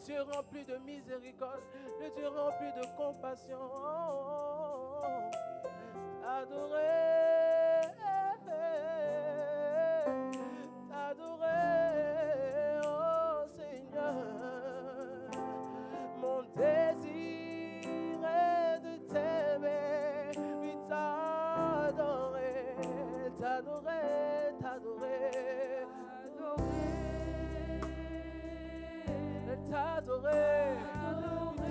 Dieu rempli de miséricorde, le Dieu rempli de compassion. T'adorer, t'adorer, oh Seigneur. Mon désir est de t'aimer, oui t'adorer, t'adorer, t'adorer, t'adorer,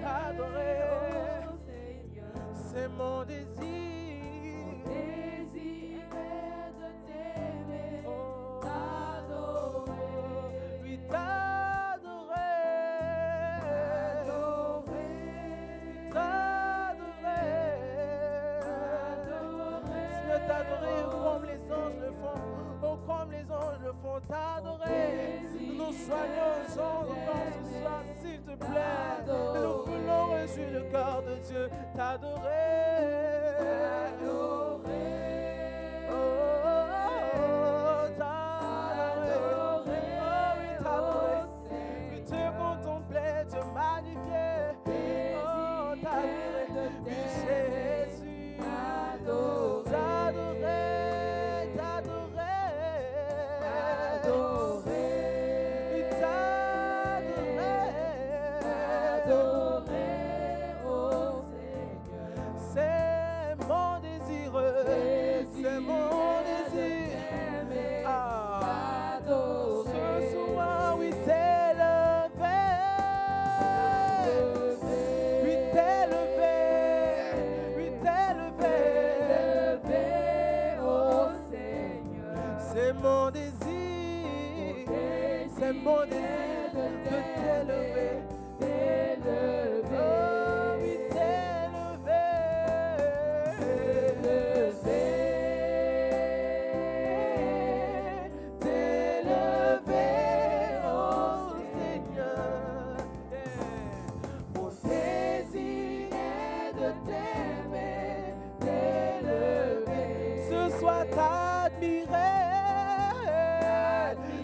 t'adorer, c'est mon désir. Comme les anges le font, t'adorer. Nous soignons encore ce soir, s'il te plaît. Nous voulons réjouir le cœur de Dieu, t'adorer. Oh, t'adorer. Oh, oui, t'adorer. Oui, te contempler, te magnifier. Oh, t'adorer. Oui, Jésus. T'adorer. C'est mon désir. Ce soir, oui, t'élever. Oui, t'élever. Oui, t'élever. Oh Seigneur. C'est mon désir. C'est mon désir de t'élever. Oh, oui,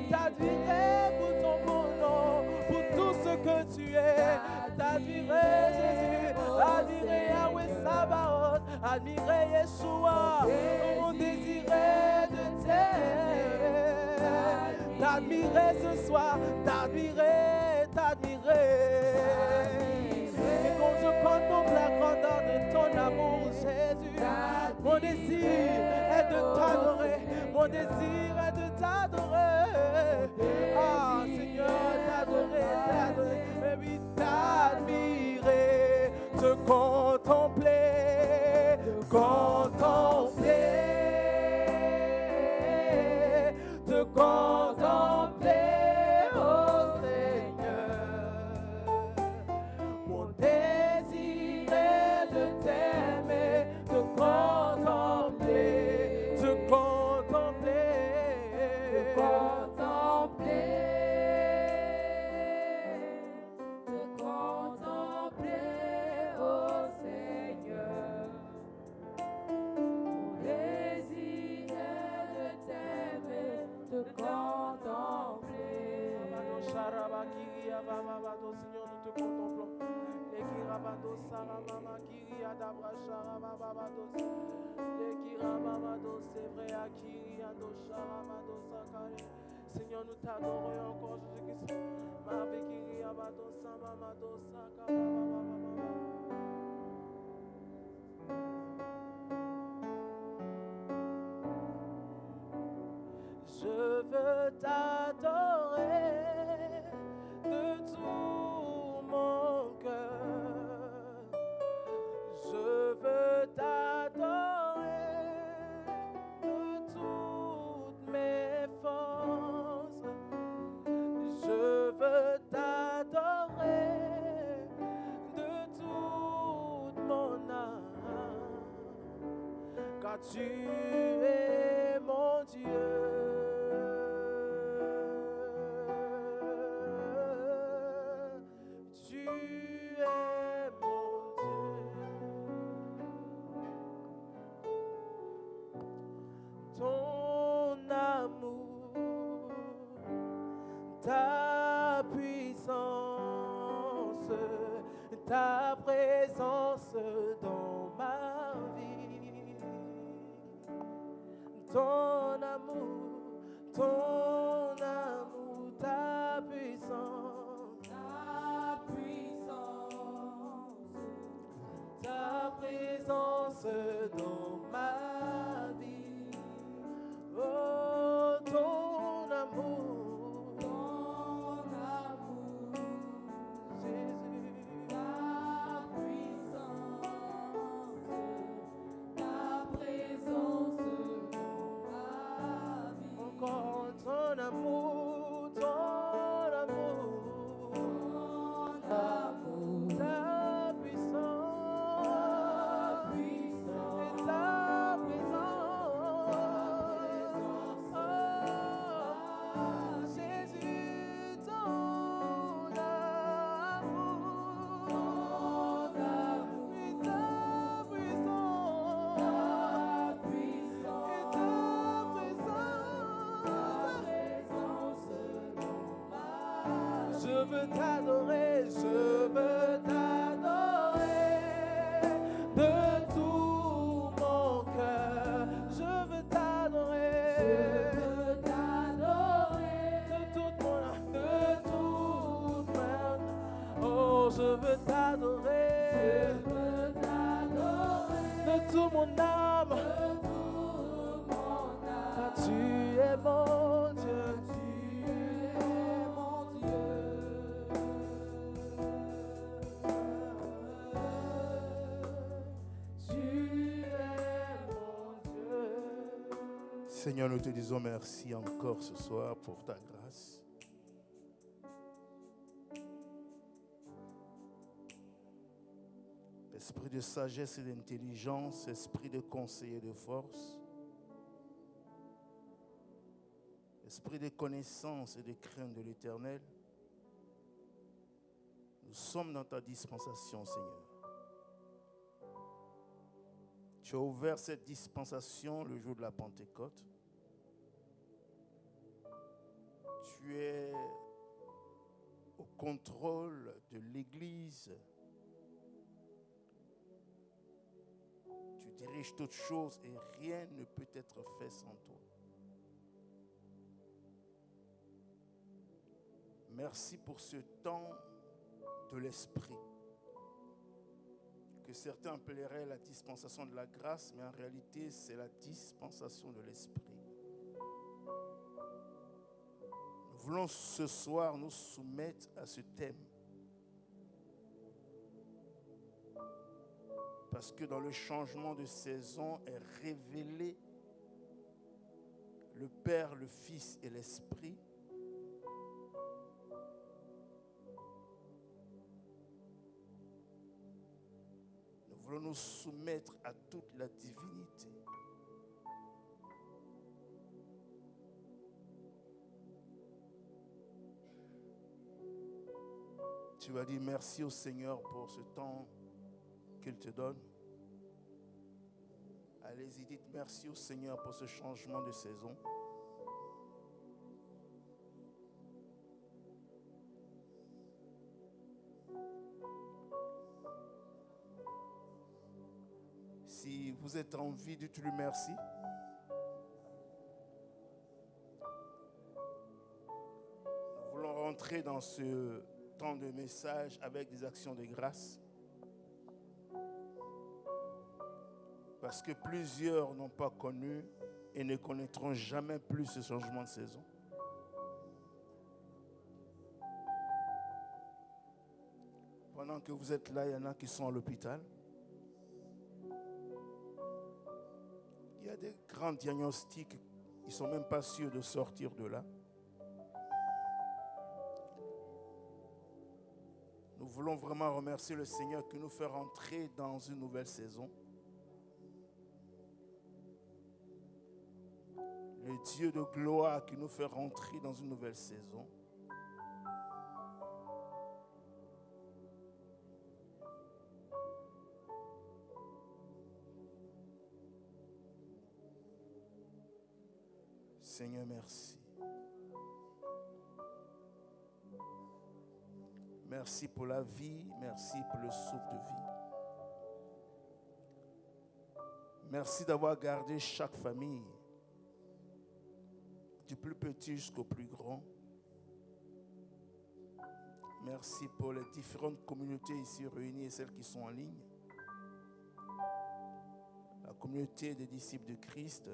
t'admirer pour ton bon nom, pour tout ce que tu es. T'admirer Jésus, admirer Yahweh Sabaoth, admirer Yeshua. Mon désir est de t'aimer. T'admirer ce soir, t'admirer, t'admirer. Et quand je contemple la grandeur de ton amour, Jésus, mon désir est de t'adorer. Mon désir est de t'adorer. Ah, Seigneur, t'adorer, t'adorer. Mais oui, t'admirer, te contempler, te contempler, oh Seigneur. Mon désir est de t'aimer, te contempler, te contempler, oh Seigneur. Mon désir est de t'aimer, te contempler. Seigneur, nous te contemplons. Les Kirabado Saramama Kiria Dabra Sharababados. Les Kirabamado c'est vrai à Kiriado Sharamado Sakari. Seigneur, nous t'adorons encore, Jésus-Christ. Ma vie Kiriabado Samamado Sakabababababa. Je veux t'adorer de tout mon cœur. Je veux t'adorer de toutes mes forces. Je veux t'adorer de toute mon âme. Car tu es mon Dieu. Ton amour, ta puissance, ta présence dans ma vie. Ton amour, ta puissance, ta présence dans ma vie. Oh, ton amour, Jésus, ta puissance, ta présence dans ma vie. encore ton amour, ta puissance, et ta présence, oh, Jésus, ton amour, et ta puissance, et ta présence. Je veux t'adorer, de tout mon cœur. Je veux t'adorer, de toute mon âme, de toute ma âme. Oh, je veux t'adorer, de tout mon âme. Car tu es mon Dieu, tu es mon Dieu. Seigneur, nous te disons merci encore ce soir pour ta grâce. Esprit de sagesse et d'intelligence, esprit de conseil et de force, esprit de connaissance et de crainte de l'Éternel, nous sommes dans ta dispensation, Seigneur. Tu as ouvert cette dispensation le jour de la Pentecôte. Tu es au contrôle de l'Église. Tu diriges toutes choses et rien ne peut être fait sans toi. Merci pour ce temps de l'Esprit, que certains appelleraient la dispensation de la grâce, mais en réalité, c'est la dispensation de l'Esprit. Nous voulons ce soir nous soumettre à ce thème. Parce que dans le changement de saison est révélé le Père, le Fils et l'Esprit. Nous voulons nous soumettre à toute la divinité. Tu vas dire merci au Seigneur pour ce temps qu'il te donne. Allez-y, dites merci au Seigneur pour ce changement de saison. Si vous êtes en vie, dites-lui merci. Nous voulons rentrer dans ce temps de message avec des actions de grâce. Parce que plusieurs n'ont pas connu et ne connaîtront jamais plus ce changement de saison. Pendant que vous êtes là, il y en a qui sont à l'hôpital. Il y a des grands diagnostics, ils ne sont même pas sûrs de sortir de là. Nous voulons vraiment remercier le Seigneur qui nous fait rentrer dans une nouvelle saison. Le Dieu de gloire qui nous fait rentrer dans une nouvelle saison. Seigneur, merci. Merci pour la vie, merci pour le souffle de vie. Merci d'avoir gardé chaque famille, du plus petit jusqu'au plus grand. Merci pour les différentes communautés ici réunies et celles qui sont en ligne. La communauté des disciples de Christ.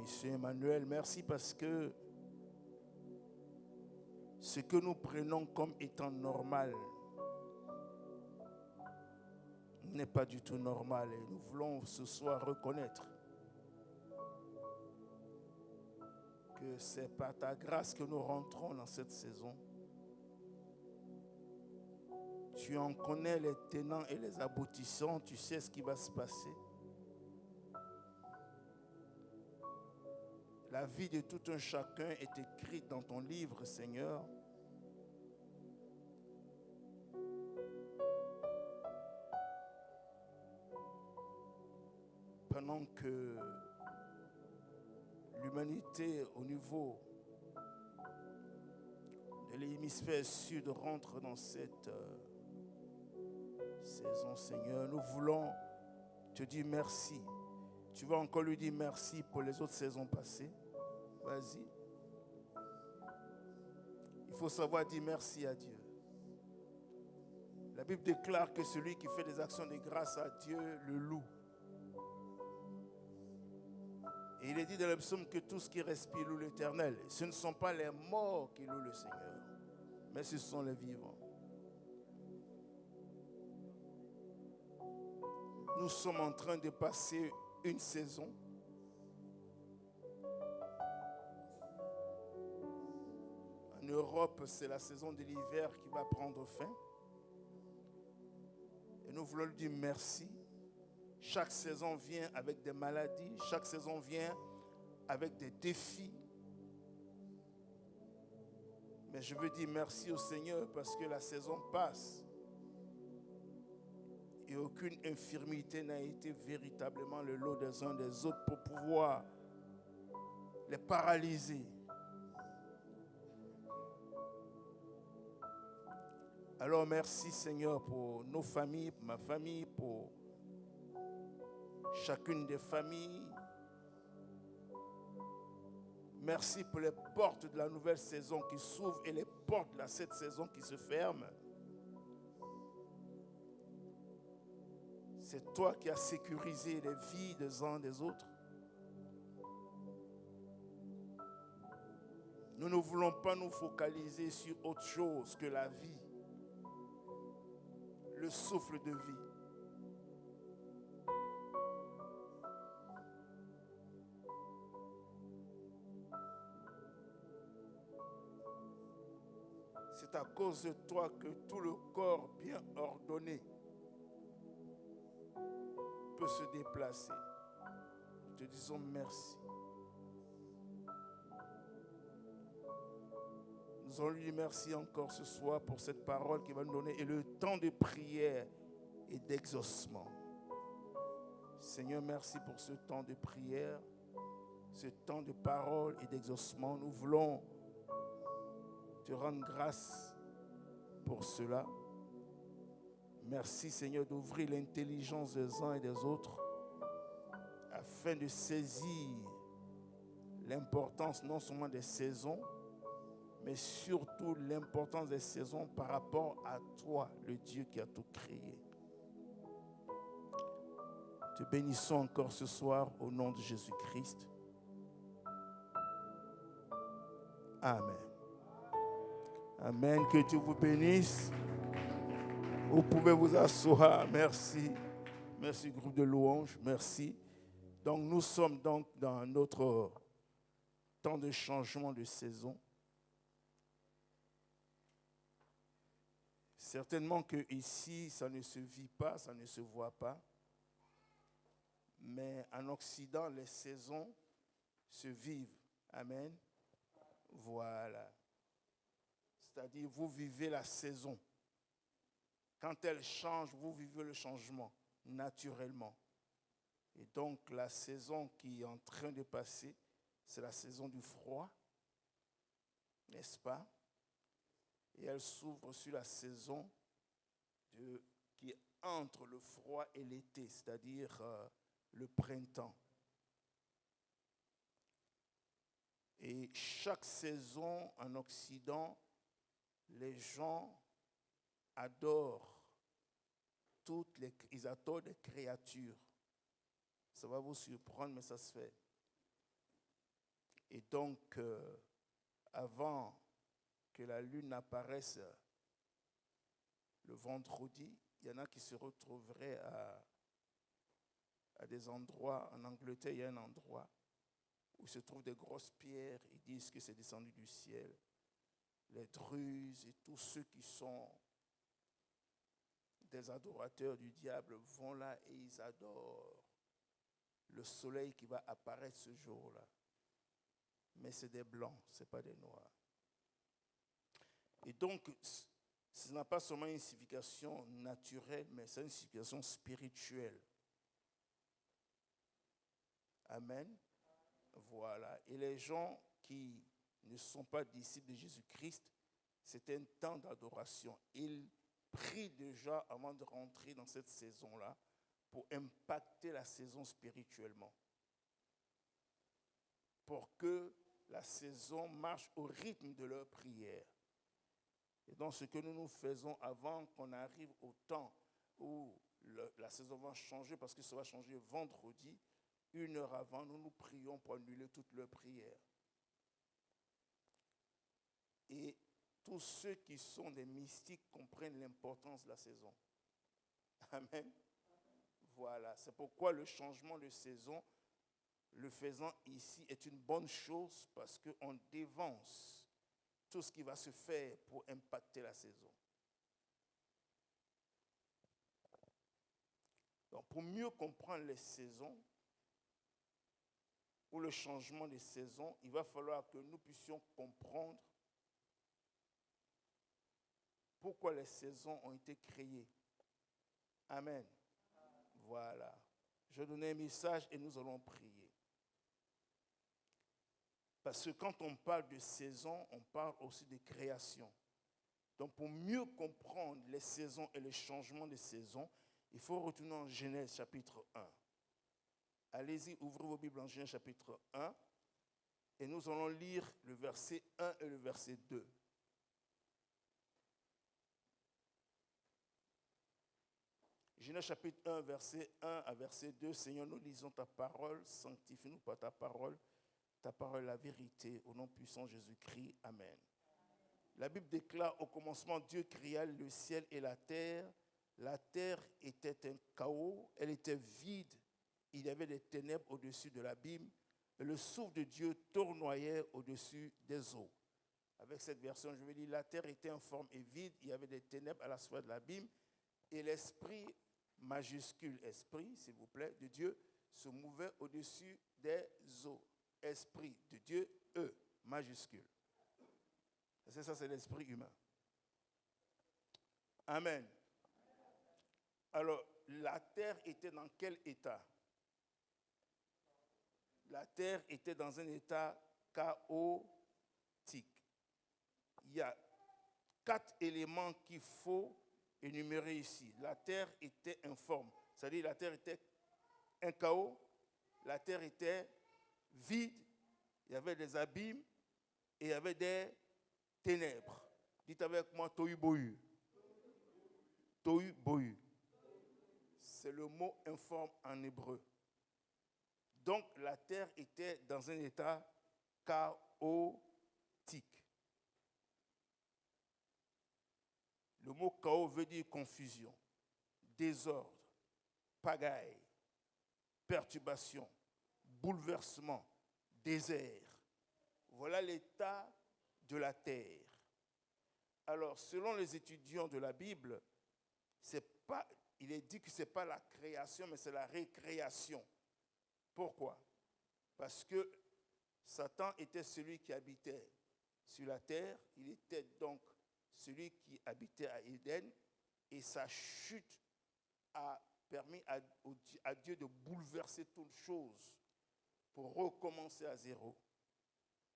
Monsieur Emmanuel, merci parce que ce que nous prenons comme étant normal n'est pas du tout normal et nous voulons ce soir reconnaître que c'est par ta grâce que nous rentrons dans cette saison. Tu en connais les tenants et les aboutissants, tu sais ce qui va se passer. La vie de tout un chacun est écrite dans ton livre, Seigneur. Pendant que l'humanité au niveau de l'hémisphère sud rentre dans cette saison, Seigneur, nous voulons te dire merci. Tu vas encore lui dire merci pour les autres saisons passées. Vas-y. Il faut savoir dire merci à Dieu. La Bible déclare que celui qui fait des actions de grâce à Dieu le loue. Et il est dit dans le psaume que tout ce qui respire loue l'Éternel. Ce ne sont pas les morts qui louent le Seigneur, mais ce sont les vivants. Nous sommes en train de passer une saison en Europe, c'est la saison de l'hiver qui va prendre fin. Et nous voulons lui dire merci. Chaque saison vient avec des maladies, chaque saison vient avec des défis. Mais je veux dire merci au Seigneur parce que la saison passe et aucune infirmité n'a été véritablement le lot des uns des autres pour pouvoir les paralyser. Alors merci Seigneur pour nos familles, pour ma famille, pour chacune des familles. Merci pour les portes de la nouvelle saison qui s'ouvrent et les portes de cette saison qui se ferment. C'est toi qui as sécurisé les vies des uns des autres. Nous ne voulons pas nous focaliser sur autre chose que la vie, le souffle de vie. C'est à cause de toi que tout le corps bien ordonné peut se déplacer. Nous te disons merci. Nous allons lui dire merci encore ce soir pour cette parole qu'il va nous donner et le temps de prière et d'exaucement. Seigneur, merci pour ce temps de prière, ce temps de parole et d'exaucement. Nous voulons te rendre grâce pour cela. Merci Seigneur d'ouvrir l'intelligence des uns et des autres afin de saisir l'importance non seulement des saisons, mais surtout l'importance des saisons par rapport à toi, le Dieu qui a tout créé. Te bénissons encore ce soir au nom de Jésus-Christ. Amen. Amen. Que Dieu vous bénisse. Vous pouvez vous asseoir. Merci. Merci, groupe de louanges. Merci. Donc, nous sommes donc dans notre temps de changement de saison. Certainement que ici, ça ne se vit pas, ça ne se voit pas. Mais en Occident, les saisons se vivent. Amen. Voilà. C'est-à-dire, vous vivez la saison. Quand elle change, vous vivez le changement naturellement. Et donc, la saison qui est en train de passer, c'est la saison du froid, n'est-ce pas? Et elle s'ouvre sur la saison qui est entre le froid et l'été, c'est-à-dire le printemps. Et chaque saison en Occident, les gens adorent ils adorent les créatures. Ça va vous surprendre, mais ça se fait. Et donc, avant que la lune apparaisse le vendredi, il y en a qui se retrouveraient à des endroits. En Angleterre, il y a un endroit où se trouvent des grosses pierres. Ils disent que c'est descendu du ciel. Les druzes et tous ceux qui sont des adorateurs du diable vont là et ils adorent le soleil qui va apparaître ce jour-là. Mais c'est des blancs, ce n'est pas des noirs. Et donc, ce n'a pas seulement une signification naturelle, mais c'est une signification spirituelle. Amen. Voilà. Et les gens qui ne sont pas disciples de Jésus-Christ, c'est un temps d'adoration. Ils prient déjà avant de rentrer dans cette saison-là pour impacter la saison spirituellement. Pour que la saison marche au rythme de leur prière. Et donc ce que nous faisons avant qu'on arrive au temps où la saison va changer, parce que ça va changer vendredi, 1 heure avant, nous prions pour annuler toutes leurs prières. Et tous ceux qui sont des mystiques comprennent l'importance de la saison. Amen. Voilà, c'est pourquoi le changement de saison, le faisant ici, est une bonne chose parce qu'on dévance tout ce qui va se faire pour impacter la saison. Donc, pour mieux comprendre les saisons ou le changement des saisons, il va falloir que nous puissions comprendre pourquoi les saisons ont été créées. Amen. Voilà. Je vais donner un message et nous allons prier. Parce que quand on parle de saison, on parle aussi de création. Donc pour mieux comprendre les saisons et les changements des saisons, il faut retourner en Genèse chapitre 1. Allez-y, ouvrez vos Bibles en Genèse chapitre 1 et nous allons lire le verset 1 et le verset 2. Genèse chapitre 1, verset 1 à verset 2. Seigneur, nous lisons ta parole, sanctifie-nous par ta parole est la vérité, au nom puissant de Jésus-Christ. Amen. La Bible déclare, au commencement, Dieu créa le ciel et la terre. La terre était un chaos, elle était vide, il y avait des ténèbres au-dessus de l'abîme, et le souffle de Dieu tournoyait au-dessus des eaux. Avec cette version, je vais dire, la terre était informe et vide, il y avait des ténèbres à la surface de l'abîme, et l'esprit, majuscule esprit, s'il vous plaît, de Dieu, se mouvait au-dessus des eaux. Esprit de Dieu, majuscule. C'est ça, c'est l'esprit humain. Amen. Alors, la terre était dans quel état? La terre était dans un état chaotique. Il y a 4 éléments qu'il faut énumérer ici. La terre était informe, c'est-à-dire la terre était un chaos, la terre était vide, il y avait des abîmes et il y avait des ténèbres. Dites avec moi, tohu bohu. Tohu bohu. C'est le mot informe en hébreu. Donc la terre était dans un état chaotique. Le mot chaos veut dire confusion, désordre, pagaille, perturbation, bouleversement, désert. Voilà l'état de la terre. Alors, selon les étudiants de la Bible, il est dit que ce n'est pas la création, mais c'est la récréation. Pourquoi? Parce que Satan était celui qui habitait sur la terre, il était donc celui qui habitait à Éden, et sa chute a permis à Dieu de bouleverser toutes choses pour recommencer à zéro.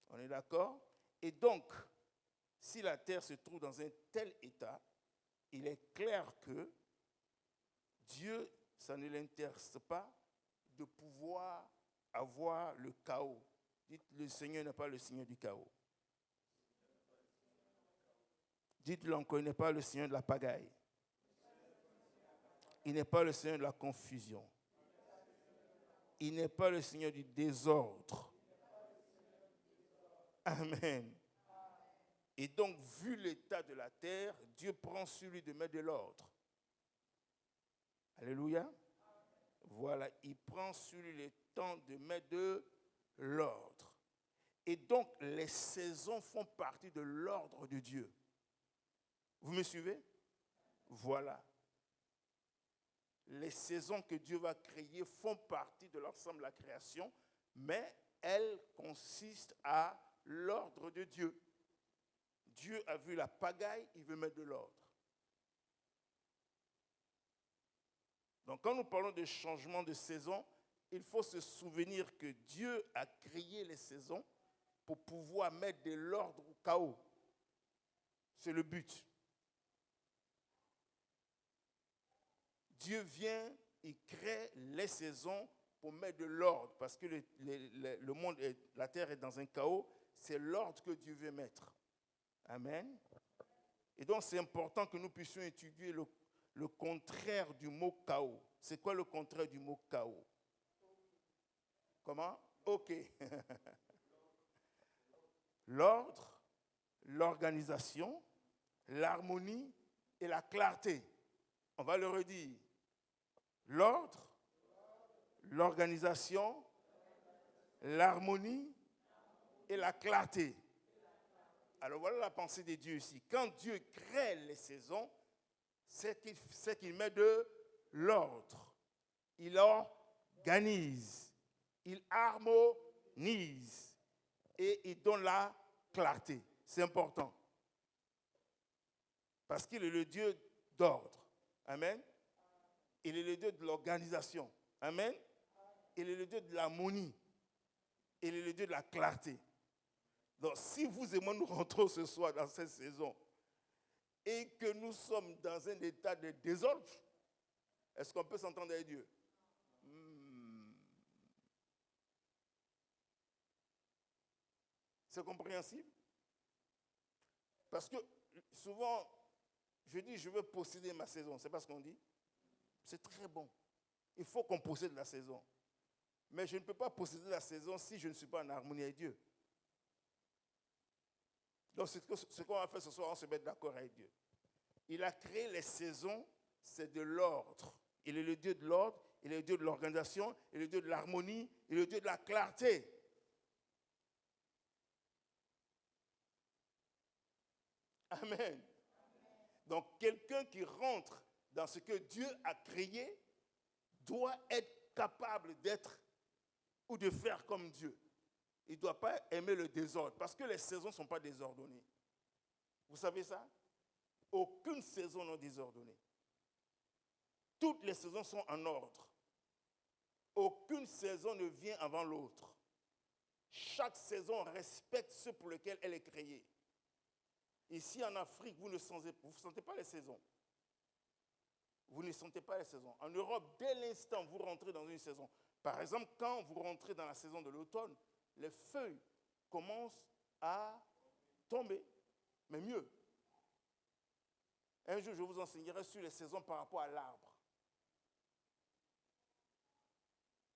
On est d'accord? Et donc, si la terre se trouve dans un tel état, il est clair que Dieu, ça ne l'intéresse pas de pouvoir avoir le chaos. Dites, le Seigneur n'est pas le Seigneur du chaos. Dites-le encore, il n'est pas le Seigneur de la pagaille. Il n'est pas le Seigneur de la confusion. Il n'est pas le Seigneur du désordre. Amen. Et donc, vu l'état de la terre, Dieu prend sur lui de mettre de l'ordre. Alléluia. Voilà, il prend sur lui le temps de mettre de l'ordre. Et donc, les saisons font partie de l'ordre de Dieu. Vous me suivez? Voilà. Les saisons que Dieu va créer font partie de l'ensemble de la création, mais elles consistent à l'ordre de Dieu. Dieu a vu la pagaille, il veut mettre de l'ordre. Donc quand nous parlons de changement de saison, il faut se souvenir que Dieu a créé les saisons pour pouvoir mettre de l'ordre au chaos. C'est le but. Dieu vient, il crée les saisons pour mettre de l'ordre, parce que le monde, la terre est dans un chaos, c'est l'ordre que Dieu veut mettre. Amen. Et donc c'est important que nous puissions étudier le contraire du mot chaos. C'est quoi le contraire du mot chaos? Comment? Ok. L'ordre, l'organisation, l'harmonie et la clarté. On va le redire. L'ordre, l'organisation, l'harmonie et la clarté. Alors voilà la pensée de Dieu ici. Quand Dieu crée les saisons, c'est qu'il met de l'ordre. Il organise. Il harmonise. Et il donne la clarté. C'est important. Parce qu'il est le Dieu d'ordre. Amen. Il est le Dieu de l'organisation. Amen. Il est le Dieu de l'harmonie. Il est le Dieu de la clarté. Donc, si vous et moi nous rentrons ce soir dans cette saison et que nous sommes dans un état de désordre, est-ce qu'on peut s'entendre avec Dieu? C'est compréhensible? Parce que souvent, je dis, je veux posséder ma saison. C'est pas ce qu'on dit? C'est très bon. Il faut qu'on possède la saison. Mais je ne peux pas posséder la saison si je ne suis pas en harmonie avec Dieu. Donc, ce qu'on va faire ce soir, on se met d'accord avec Dieu. Il a créé les saisons, c'est de l'ordre. Il est le Dieu de l'ordre, il est le Dieu de l'organisation, il est le Dieu de l'harmonie, il est le Dieu de la clarté. Amen. Donc, quelqu'un qui rentre dans ce que Dieu a créé doit être capable d'être ou de faire comme Dieu. Il ne doit pas aimer le désordre parce que les saisons ne sont pas désordonnées. Vous savez ça? Aucune saison n'est désordonnée. Toutes les saisons sont en ordre. Aucune saison ne vient avant l'autre. Chaque saison respecte ce pour lequel elle est créée. Ici en Afrique, vous ne sentez pas les saisons. Vous ne sentez pas les saisons. En Europe, dès l'instant où vous rentrez dans une saison, par exemple, quand vous rentrez dans la saison de l'automne, les feuilles commencent à tomber, mais mieux. Un jour, je vous enseignerai sur les saisons par rapport à l'arbre.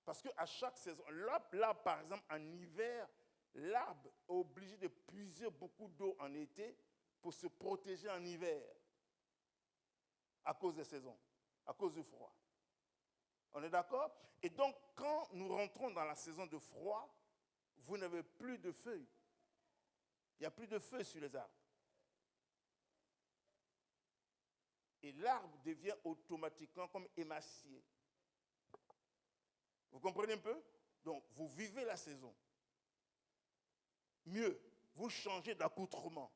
Parce qu'à chaque saison, là, par exemple, en hiver, l'arbre est obligé de puiser beaucoup d'eau en été pour se protéger en hiver à cause des saisons, à cause du froid. On est d'accord? Et donc, quand nous rentrons dans la saison de froid, vous n'avez plus de feuilles. Il n'y a plus de feuilles sur les arbres. Et l'arbre devient automatiquement comme émacié. Vous comprenez un peu? Donc, vous vivez la saison. Mieux, vous changez d'accoutrement.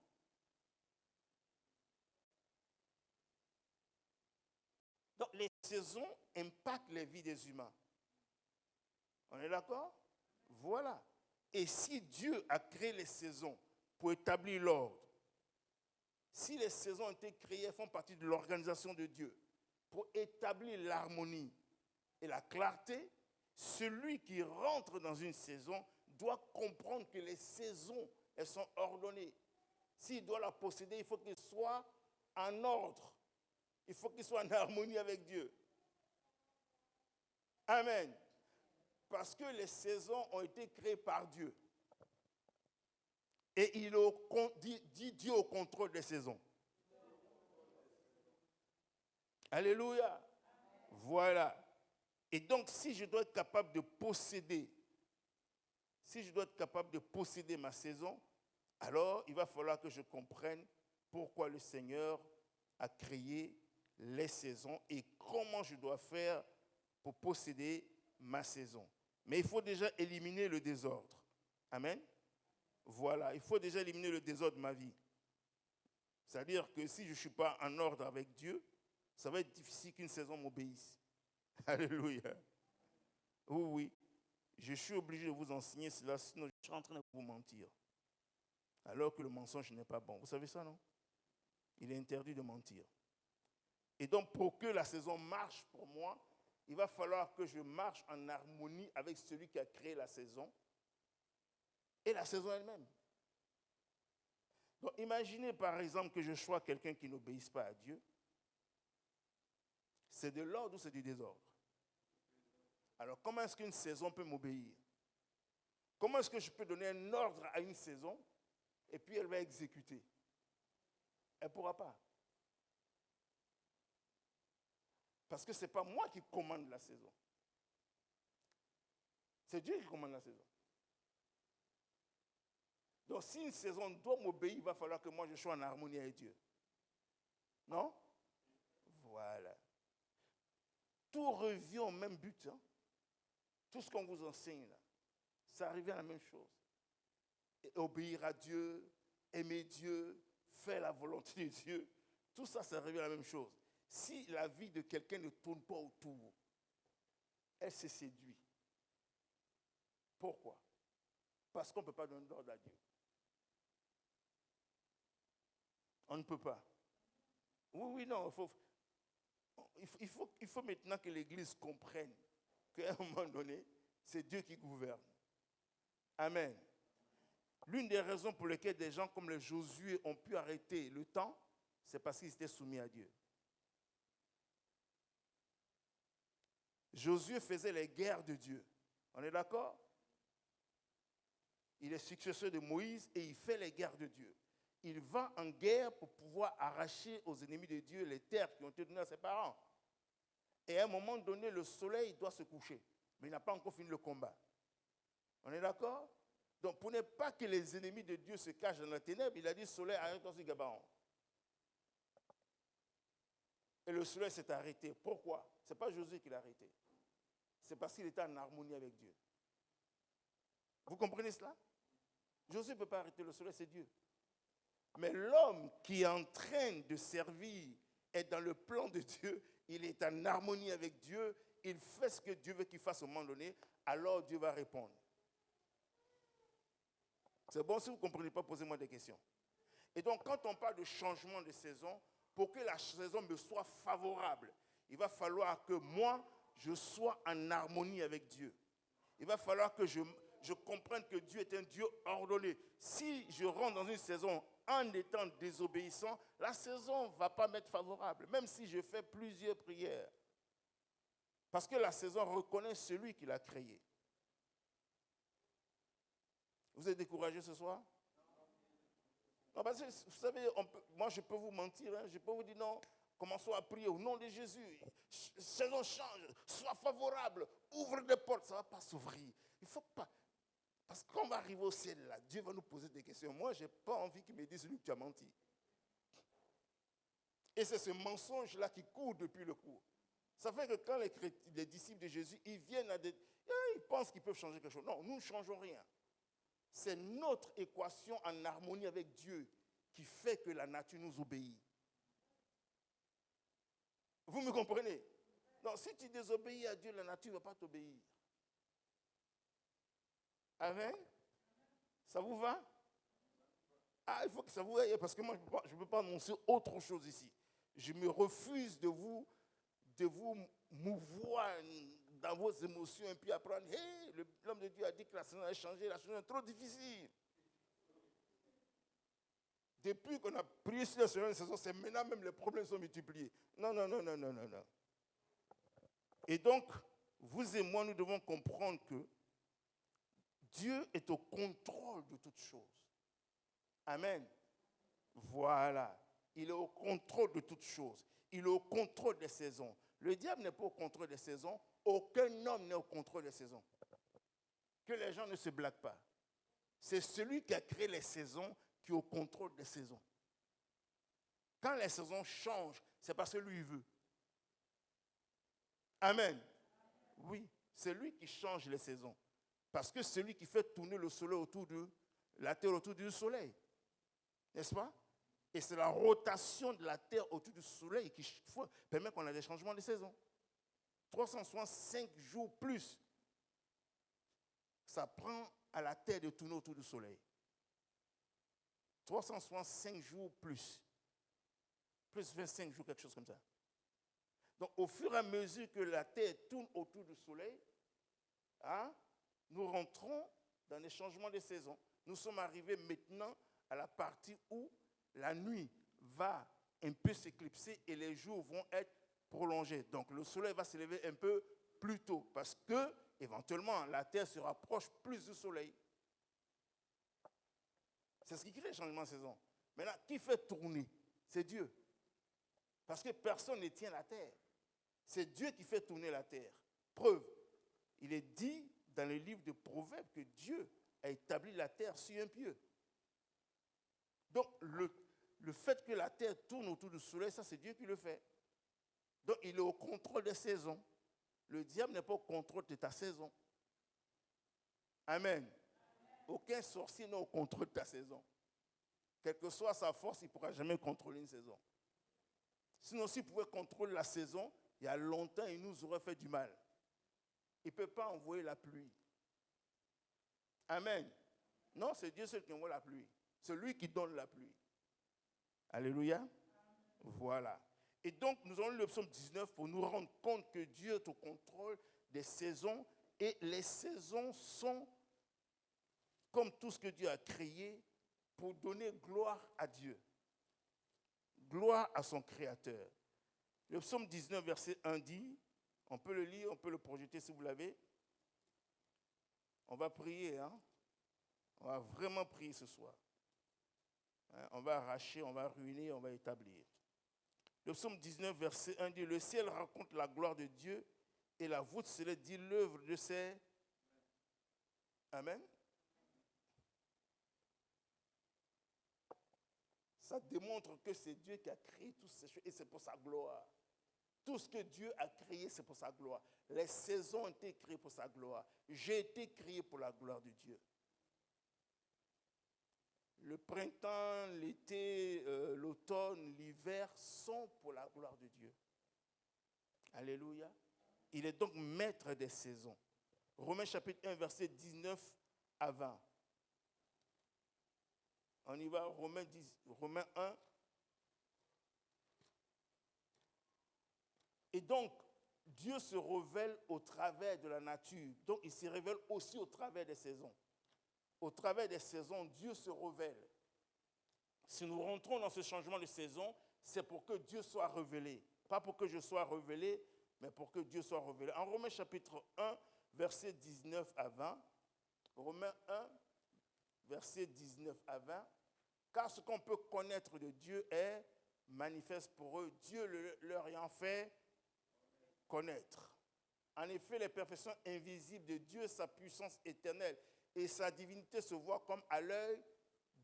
Donc, les saisons impactent les vies des humains. On est d'accord? Voilà. Et si Dieu a créé les saisons pour établir l'ordre, si les saisons ont été créées, elles font partie de l'organisation de Dieu pour établir l'harmonie et la clarté, celui qui rentre dans une saison doit comprendre que les saisons, elles sont ordonnées. S'il doit la posséder, il faut qu'il soit en ordre. Il faut qu'il soit en harmonie avec Dieu. Amen. Parce que les saisons ont été créées par Dieu. Et il dit Dieu au contrôle des saisons. Alléluia. Voilà. Et donc, si je dois être capable de posséder, ma saison, alors il va falloir que je comprenne pourquoi le Seigneur a créé les saisons et comment je dois faire pour posséder ma saison. Mais il faut déjà éliminer le désordre. Amen. Voilà, il faut déjà éliminer le désordre de ma vie. C'est-à-dire que si je ne suis pas en ordre avec Dieu, ça va être difficile qu'une saison m'obéisse. Alléluia. Oui. Je suis obligé de vous enseigner cela, sinon je suis en train de vous mentir. Alors que le mensonge n'est pas bon. Vous savez ça, non? Il est interdit de mentir. Et donc, pour que la saison marche pour moi, il va falloir que je marche en harmonie avec celui qui a créé la saison et la saison elle-même. Donc, imaginez par exemple que je sois quelqu'un qui n'obéisse pas à Dieu. C'est de l'ordre ou c'est du désordre? Alors, comment est-ce qu'une saison peut m'obéir? Comment est-ce que je peux donner un ordre à une saison et puis elle va exécuter? Elle ne pourra pas. Parce que ce n'est pas moi qui commande la saison. C'est Dieu qui commande la saison. Donc, si une saison doit m'obéir, il va falloir que moi je sois en harmonie avec Dieu. Non? Voilà. Tout revient au même but. Hein? Tout ce qu'on vous enseigne là, ça arrive à la même chose. Et obéir à Dieu, aimer Dieu, faire la volonté de Dieu, tout ça, ça arrive à la même chose. Si la vie de quelqu'un ne tourne pas autour, elle se séduit. Pourquoi? Parce qu'on ne peut pas donner l'ordre à Dieu. On ne peut pas. Oui, non, il faut maintenant que l'Église comprenne qu'à un moment donné, c'est Dieu qui gouverne. Amen. L'une des raisons pour lesquelles des gens comme les Josué ont pu arrêter le temps, c'est parce qu'ils étaient soumis à Dieu. Josué faisait les guerres de Dieu. On est d'accord? Il est successeur de Moïse et il fait les guerres de Dieu. Il va en guerre pour pouvoir arracher aux ennemis de Dieu les terres qui ont été données à ses parents. Et à un moment donné, le soleil doit se coucher. Mais il n'a pas encore fini le combat. On est d'accord? Donc, pour ne pas que les ennemis de Dieu se cachent dans la ténèbre, il a dit, soleil, arrête-toi sur Gabaon. Et le soleil s'est arrêté. Pourquoi? Ce n'est pas Josué qui l'a arrêté. C'est parce qu'il était en harmonie avec Dieu. Vous comprenez cela? Josué ne peut pas arrêter le soleil, c'est Dieu. Mais l'homme qui est en train de servir est dans le plan de Dieu, il est en harmonie avec Dieu, il fait ce que Dieu veut qu'il fasse au moment donné, alors Dieu va répondre. C'est bon, si vous ne comprenez pas, posez-moi des questions. Et donc, quand on parle de changement de saison, pour que la saison me soit favorable, il va falloir que moi, je sois en harmonie avec Dieu. Il va falloir que je comprenne que Dieu est un Dieu ordonné. Si je rentre dans une saison en étant désobéissant, la saison ne va pas m'être favorable, même si je fais plusieurs prières. Parce que la saison reconnaît celui qui l'a créée. Vous êtes découragé ce soir? Non, parce que, vous savez, moi je peux vous mentir, hein, je peux vous dire non, commençons à prier au nom de Jésus. Saison change, sois favorable, ouvre des portes, ça ne va pas s'ouvrir. Il ne faut pas. Parce qu'on va arriver au ciel là, Dieu va nous poser des questions. Moi, je n'ai pas envie qu'il me dise lui que tu as menti. Et c'est ce mensonge-là qui court depuis le cours. Ça fait que quand les disciples de Jésus, ils viennent à des... Ils pensent qu'ils peuvent changer quelque chose. Non, nous ne changeons rien. C'est notre équation en harmonie avec Dieu qui fait que la nature nous obéit. Vous me comprenez? Non, si tu désobéis à Dieu, la nature ne va pas t'obéir. Amen? Ça vous va? Ah, il faut que ça vous aille, parce que moi, je ne peux pas annoncer autre chose ici. Je me refuse de vous mouvoir dans vos émotions et puis apprendre, hey, l'homme de Dieu a dit que la saison a changé, la saison est trop difficile. Depuis qu'on a prié sur la saison, c'est maintenant même les problèmes sont multipliés. Non, non, non, non, non, non, non. Et donc, vous et moi, nous devons comprendre que Dieu est au contrôle de toutes choses. Amen. Voilà. Il est au contrôle de toutes choses. Il est au contrôle des saisons. Le diable n'est pas au contrôle des saisons. Aucun homme n'est au contrôle des saisons. Que les gens ne se blaguent pas. C'est celui qui a créé les saisons qui est au contrôle des saisons. Quand les saisons changent, c'est parce que lui il veut. Amen. Oui, c'est lui qui change les saisons. Parce que c'est lui qui fait tourner le soleil autour de la terre autour du soleil. N'est-ce pas? Et c'est la rotation de la terre autour du soleil qui permet qu'on ait des changements de saison. 365 jours plus, ça prend à la terre de tourner autour du soleil. 365 jours plus 25 jours, quelque chose comme ça. Donc, au fur et à mesure que la terre tourne autour du soleil, hein, nous rentrons dans les changements de saison. Nous sommes arrivés maintenant à la partie où la nuit va un peu s'éclipser et les jours vont être prolongés. Donc, le soleil va se lever un peu plus tôt parce que, éventuellement, la terre se rapproche plus du soleil. C'est ce qui crée le changement de saison. Maintenant, qui fait tourner? C'est Dieu. Parce que personne ne tient la terre. C'est Dieu qui fait tourner la terre. Preuve, il est dit dans le livre de Proverbes que Dieu a établi la terre sur un pied. Donc, le fait que la terre tourne autour du soleil, ça c'est Dieu qui le fait. Donc, il est au contrôle des saisons. Le diable n'est pas au contrôle de ta saison. Amen. Aucun sorcier n'est au contrôle de ta saison. Quelle que soit sa force, il ne pourra jamais contrôler une saison. Sinon, s'il pouvait contrôler la saison, il y a longtemps, il nous aurait fait du mal. Il ne peut pas envoyer la pluie. Amen. Non, c'est Dieu seul qui envoie la pluie. C'est lui qui donne la pluie. Alléluia. Voilà. Et donc, nous allons lire le psaume 19 pour nous rendre compte que Dieu est au contrôle des saisons. Et les saisons sont, comme tout ce que Dieu a créé, pour donner gloire à Dieu. Gloire à son Créateur. Le psaume 19, verset 1 dit, on peut le lire, on peut le projeter si vous l'avez. On va prier, hein? On va vraiment prier ce soir. Hein? On va arracher, on va ruiner, on va établir. Le psaume 19, verset 1 dit, le ciel raconte la gloire de Dieu et la voûte céleste dit l'œuvre de ses... Amen. Ça démontre que c'est Dieu qui a créé toutes ces choses et c'est pour sa gloire. Tout ce que Dieu a créé, c'est pour sa gloire. Les saisons ont été créées pour sa gloire. J'ai été créé pour la gloire de Dieu. Le printemps, l'été, l'automne, l'hiver sont pour la gloire de Dieu. Alléluia. Il est donc maître des saisons. Romains chapitre 1, verset 19 à 20. On y va, Romains 1. Et donc, Dieu se révèle au travers de la nature. Donc, il se révèle aussi au travers des saisons. Au travers des saisons, Dieu se révèle. Si nous rentrons dans ce changement de saison, c'est pour que Dieu soit révélé. Pas pour que je sois révélé, mais pour que Dieu soit révélé. En Romains chapitre 1, verset 19 à 20. Romains 1, verset 19 à 20. Car ce qu'on peut connaître de Dieu est manifeste pour eux. Dieu leur ayant fait connaître. En effet, les perfections invisibles de Dieu, sa puissance éternelle et sa divinité se voient comme à l'œil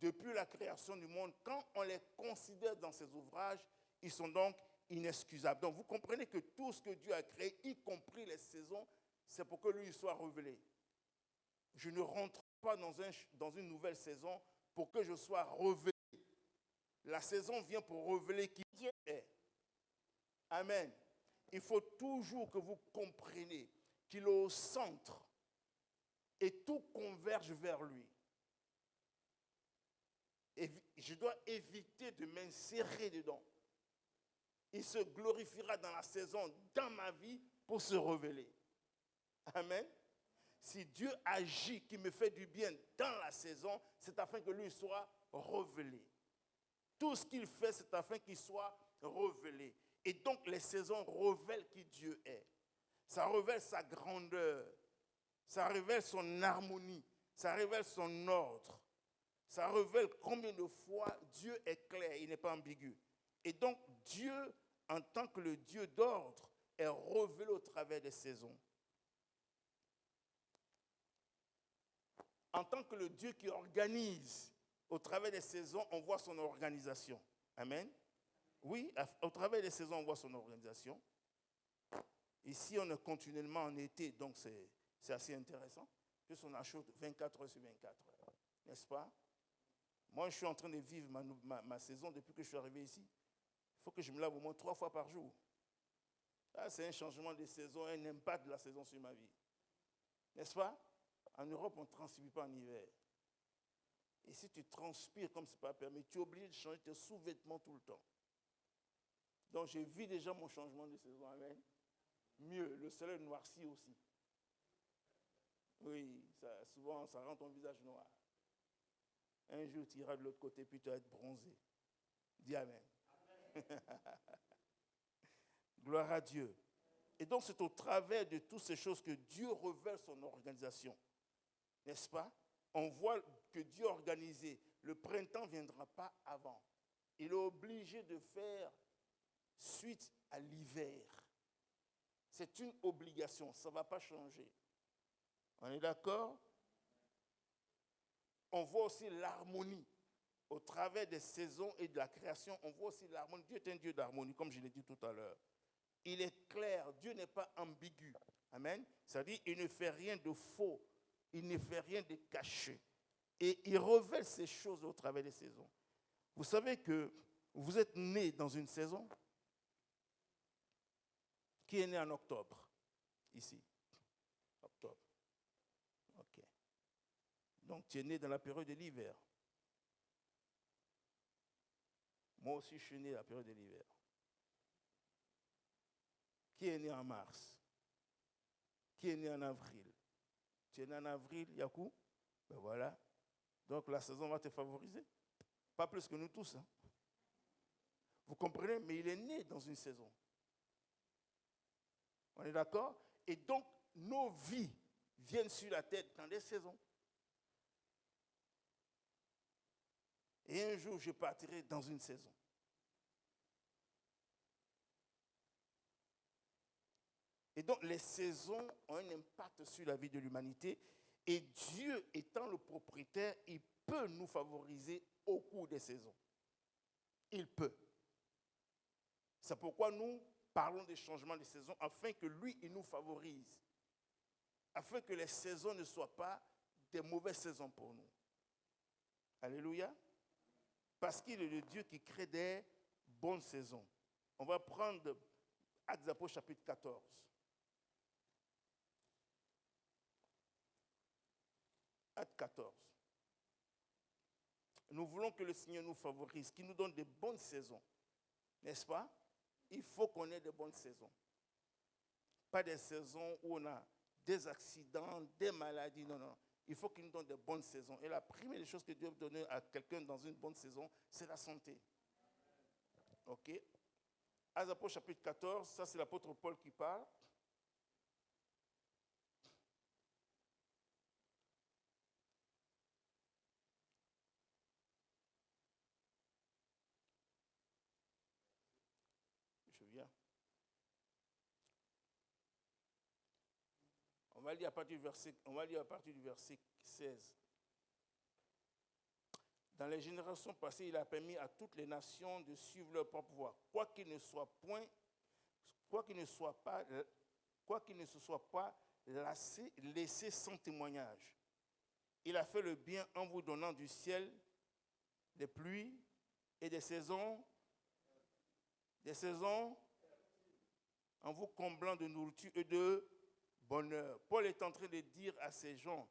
depuis la création du monde. Quand on les considère dans ses ouvrages, ils sont donc inexcusables. Donc vous comprenez que tout ce que Dieu a créé, y compris les saisons, c'est pour que lui soit révélé. Je ne rentre pas dans une nouvelle saison pour que je sois révélé. La saison vient pour révéler qui Dieu est. Amen. Il faut toujours que vous compreniez qu'il est au centre et tout converge vers lui. je dois éviter de m'insérer dedans. Il se glorifiera dans la saison, dans ma vie, pour se révéler. Amen. Si Dieu agit, qui me fait du bien dans la saison, c'est afin que lui soit révélé. Tout ce qu'il fait, c'est afin qu'il soit révélé. Et donc, les saisons révèlent qui Dieu est. Ça révèle sa grandeur. Ça révèle son harmonie. Ça révèle son ordre. Ça révèle combien de fois Dieu est clair, il n'est pas ambigu. Et donc, Dieu, en tant que le Dieu d'ordre, est révélé au travers des saisons. En tant que le Dieu qui organise, au travers des saisons, on voit son organisation. Amen. Oui, au travers des saisons, on voit son organisation. Ici, on est continuellement en été, donc c'est assez intéressant. Puisqu'on ajoute 24 heures sur 24. N'est-ce pas? Moi, je suis en train de vivre ma saison depuis que je suis arrivé ici. Il faut que je me lave au moins 3 fois par jour. Ça, c'est un changement de saison, un impact de la saison sur ma vie. N'est-ce pas? En Europe, on ne transpire pas en hiver. Et si tu transpires comme ce n'est pas permis, tu es obligé de changer tes sous-vêtements tout le temps. Donc, je vis déjà mon changement de saison. Amen. Mieux, le soleil noircit aussi. Oui, souvent, ça rend ton visage noir. Un jour, tu iras de l'autre côté, puis tu vas être bronzé. Dis Amen. Amen. Gloire à Dieu. Et donc, c'est au travers de toutes ces choses que Dieu révèle son organisation. N'est-ce pas? On voit que Dieu a organisé. Le printemps ne viendra pas avant. Il est obligé de faire suite à l'hiver. C'est une obligation, ça ne va pas changer. On est d'accord? On voit aussi l'harmonie. Au travers des saisons et de la création, on voit aussi l'harmonie. Dieu est un Dieu d'harmonie, comme je l'ai dit tout à l'heure. Il est clair, Dieu n'est pas ambigu. Amen. C'est-à-dire, il ne fait rien de faux. Il ne fait rien de caché. Et il révèle ces choses au travers des saisons. Vous savez que vous êtes né dans une saison. Qui est né en octobre? Ici. Octobre. OK. Donc, tu es né dans la période de l'hiver. Moi aussi, je suis né dans la période de l'hiver. Qui est né en mars? Qui est né en avril? Tu es né en avril, Yakou? Ben voilà. Donc, la saison va te favoriser. Pas plus que nous tous. Hein. Vous comprenez? Mais il est né dans une saison. On est d'accord? Et donc, nos vies viennent sur la tête dans des saisons. Et un jour, je partirai dans une saison. Et donc, les saisons ont un impact sur la vie de l'humanité. Et Dieu, étant le propriétaire, il peut nous favoriser au cours des saisons. Il peut. C'est pourquoi nous parlons des changements de saison, afin que lui, il nous favorise. Afin que les saisons ne soient pas des mauvaises saisons pour nous. Alléluia. Parce qu'il est le Dieu qui crée des bonnes saisons. On va prendre Actes des Apôtres chapitre 14. Actes 14. Nous voulons que le Seigneur nous favorise, qu'il nous donne de bonnes saisons. N'est-ce pas? Il faut qu'on ait de bonnes saisons. Pas des saisons où on a des accidents, des maladies. Non, non. Il faut qu'il nous donne de bonnes saisons. Et la première des choses que Dieu veut donner à quelqu'un dans une bonne saison, c'est la santé. OK? Actes des Apôtres chapitre 14, ça c'est l'apôtre Paul qui parle. Je viens. On va lire à partir du verset 16. Dans les générations passées, il a permis à toutes les nations de suivre leur propre voie, quoiqu'il ne se soit pas laissé sans témoignage. Il a fait le bien en vous donnant du ciel des pluies et des saisons, en vous comblant de nourriture et de bonheur. Paul est en train de dire à ces gens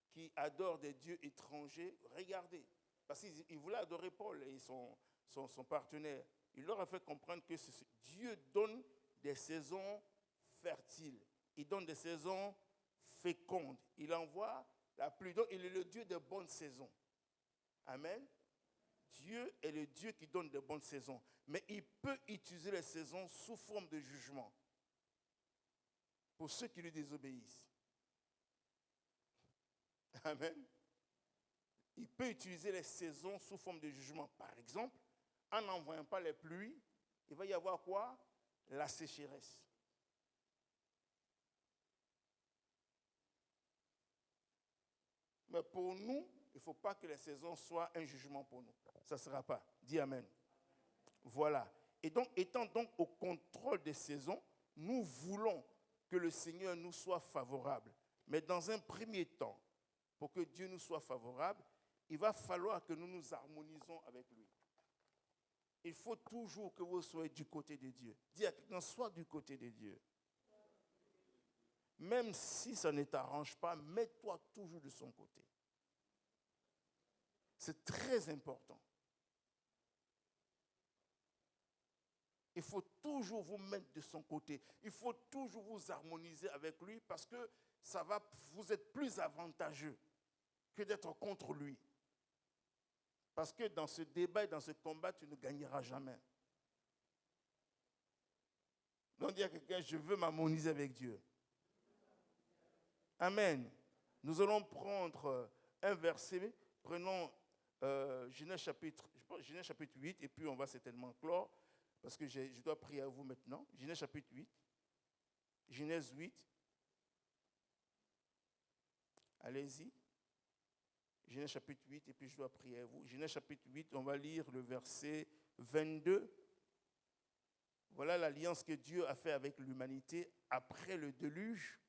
qui adorent des dieux étrangers, regardez, Parce qu'il voulait adorer Paul et son partenaire. Il leur a fait comprendre que Dieu donne des saisons fertiles. Il donne des saisons fécondes. Il envoie la pluie. Donc, il est le Dieu des bonnes saisons. Amen. Dieu est le Dieu qui donne des bonnes saisons. Mais il peut utiliser les saisons sous forme de jugement pour ceux qui lui désobéissent. Amen. Il peut utiliser les saisons sous forme de jugement. Par exemple, en n'envoyant pas les pluies, il va y avoir quoi? La sécheresse. Mais pour nous, il ne faut pas que les saisons soient un jugement pour nous. Ça ne sera pas. Dis Amen. Voilà. Et donc, étant donc au contrôle des saisons, nous voulons que le Seigneur nous soit favorable. Mais dans un premier temps, pour que Dieu nous soit favorable, il va falloir que nous nous harmonisons avec lui. Il faut toujours que vous soyez du côté de Dieu. Dis à quelqu'un, sois du côté de Dieu. Même si ça ne t'arrange pas, mets-toi toujours de son côté. C'est très important. Il faut toujours vous mettre de son côté. Il faut toujours vous harmoniser avec lui parce que ça va vous être plus avantageux que d'être contre lui. Parce que dans ce débat et dans ce combat, tu ne gagneras jamais. Donc dis à quelqu'un, je veux m'harmoniser avec Dieu. Amen. Nous allons prendre un verset. Prenons Genèse chapitre 8 et puis on va certainement clore parce que je dois prier à vous maintenant. Genèse chapitre 8. Genèse 8. Allez-y. Genèse chapitre 8 et puis je dois prier à vous. Genèse chapitre 8, on va lire le verset 22. Voilà l'alliance que Dieu a faite avec l'humanité après le déluge.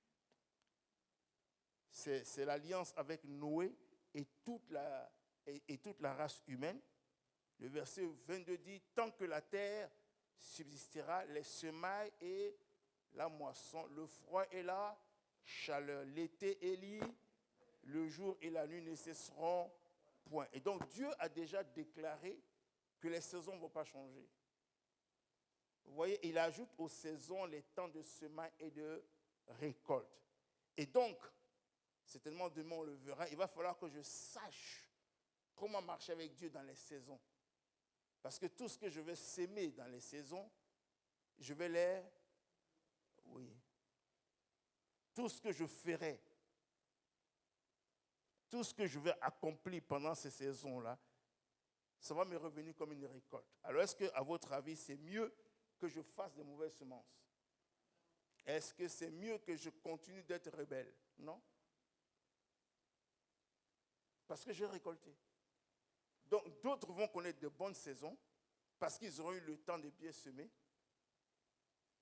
C'est l'alliance avec Noé et toute la race humaine. Le verset 22 dit, tant que la terre subsistera, les semailles et la moisson, le froid et la chaleur, l'été et l'hiver, le jour et la nuit ne cesseront point. Et donc Dieu a déjà déclaré que les saisons ne vont pas changer. Vous voyez, il ajoute aux saisons les temps de semaille et de récolte. Et donc, certainement demain on le verra, il va falloir que je sache comment marcher avec Dieu dans les saisons. Parce que tout ce que je vais s'aimer dans les saisons, je vais oui. Tout ce que je ferai, tout ce que je vais accomplir pendant ces saisons-là, ça va me revenir comme une récolte. Alors est-ce qu'à votre avis, c'est mieux que je fasse des mauvaises semences? Est-ce que c'est mieux que je continue d'être rebelle? Non. Parce que j'ai récolté. Donc d'autres vont connaître de bonnes saisons parce qu'ils auront eu le temps de bien semer.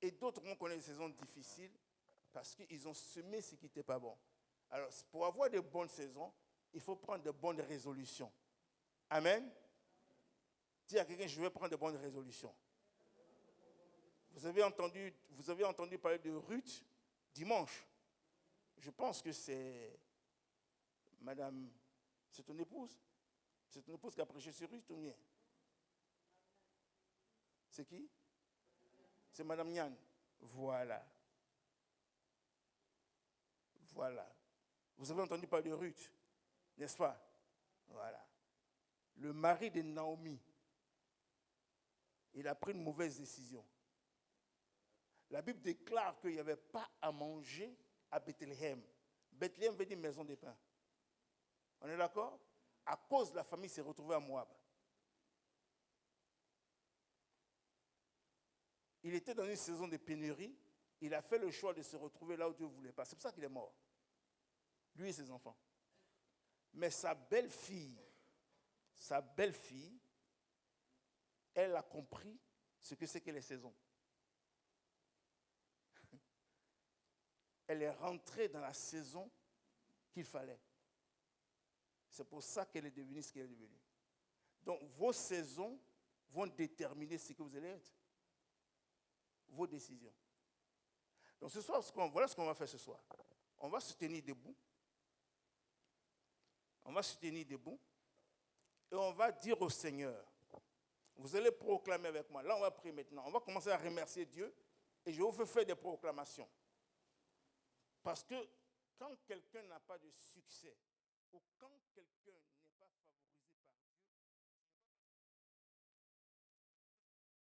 Et d'autres vont connaître des saisons difficiles parce qu'ils ont semé ce qui n'était pas bon. Alors pour avoir de bonnes saisons, il faut prendre de bonnes résolutions. Amen. Dis à quelqu'un, je vais prendre de bonnes résolutions. Vous avez entendu parler de Ruth dimanche. Je pense que c'est Madame, c'est ton épouse. C'est ton épouse qui a prêché sur Ruth ou bien? C'est qui? C'est Madame Nyan. Voilà. Voilà. Vous avez entendu parler de Ruth, n'est-ce pas? Voilà. Le mari de Naomi, il a pris une mauvaise décision. La Bible déclare qu'il n'y avait pas à manger à Bethléem. Bethléem veut dire maison de pain. On est d'accord? À cause, la famille s'est retrouvée à Moab. Il était dans une saison de pénurie. Il a fait le choix de se retrouver là où Dieu ne voulait pas. C'est pour ça qu'il est mort. Lui et ses enfants. Mais sa belle-fille, elle a compris ce que c'est que les saisons. Elle est rentrée dans la saison qu'il fallait. C'est pour ça qu'elle est devenue ce qu'elle est devenue. Donc, vos saisons vont déterminer ce que vous allez être. Vos décisions. Donc, ce soir, voilà ce qu'on va faire ce soir. On va se tenir debout. On va se tenir debout. Et on va dire au Seigneur, vous allez proclamer avec moi. Là, on va prier maintenant. On va commencer à remercier Dieu et je vous fais des proclamations. Parce que quand quelqu'un n'a pas de succès ou quand quelqu'un n'est pas favorisé,